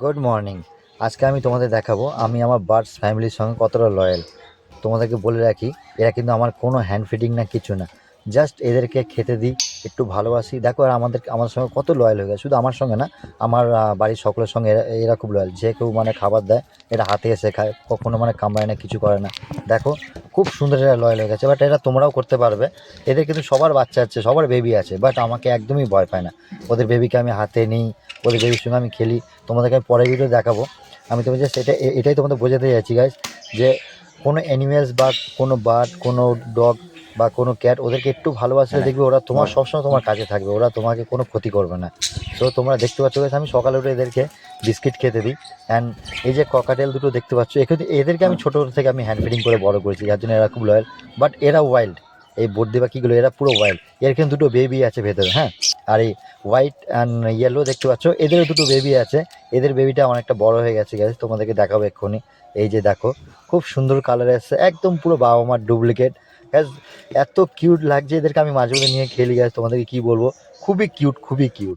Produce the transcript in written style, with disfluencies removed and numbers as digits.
Good morning. আজকে আমি তোমাদের দেখাবো আমি আমার বার্ডস ফ্যামিলির সঙ্গে কতটা লয়াল। তোমাদেরকে বলে রাখি, এরা কিন্তু আমার কোনো হ্যান্ড ফিডিং না, কিছু না। জাস্ট এদেরকে খেতে দিই, একটু ভালোবাসি। দেখো আর আমাদের সঙ্গে কত লয়াল হয়ে গেছে। শুধু আমার সঙ্গে না, আমার বাড়ির সকলের সঙ্গে এরা এরা খুব লয়াল। যে কেউ মানে খাবার দেয়, এরা হাতে এসে খায়, কখনো মানে কামড়ায় না, কিছু করে না। দেখো খুব সুন্দর এরা লয়াল হয়ে গেছে। বাট এরা তোমরাও করতে পারবে। এদের কিন্তু সবার বাচ্চা আছে, সবার বেবি আছে, বাট আমাকে একদমই ভয় পায় না। ওদের বেবিকে আমি হাতে নিই, ওদের বেবির সঙ্গে আমি খেলি। তোমাদেরকে আমি পরের ভিডিও দেখাবো। আমি তোমাদের জাস্ট এটাই তোমাদের বোঝাতে চাইছি গাইজ, যে কোনো অ্যানিমেলস বা কোনো বার্ড, কোনো ডগ বা কোনো ক্যাট, ওদেরকে একটু ভালোবাসলে দেখবে ওরা তোমার সবসময় তোমার কাছে থাকবে, ওরা তোমাকে কোনো ক্ষতি করবে না। তো তোমরা দেখতে পাচ্ছ guys, আমি সকালে উঠে এদেরকে বিস্কিট খেতে দিই। অ্যান্ড এই যে ককাটেল দুটো দেখতে পাচ্ছ, এদেরকে আমি ছোটো থেকে আমি হ্যান্ড ফিডিং করে বড় করেছি, যার জন্য এরা খুব লয়াল। বাট এরা ওয়াইল্ড, এই বর্দি পাখিগুলো এরা পুরো ওয়াইল্ড। এর কিন্তু দুটো বেবি আছে ভেতরে, হ্যাঁ। আর এই হোয়াইট অ্যান্ড ইয়েলো দেখতে পাচ্ছ, এদেরও দুটো বেবি আছে। এদের বেবিটা অনেকটা বড় হয়ে গেছে গাইজ, তোমাদেরকে দেখাবো এক্ষুনি। এই যে দেখো, খুব সুন্দর কালার এসছে, একদম পুরো বাবা মার ডুপ্লিকেট গ্যাস। এত কিউট লাগছে এদেরকে, আমি মাঝে মধ্যে নিয়ে খেলি গ্যাস, তোমাদেরকে কি বলবো, খুবই কিউট, খুবই কিউট।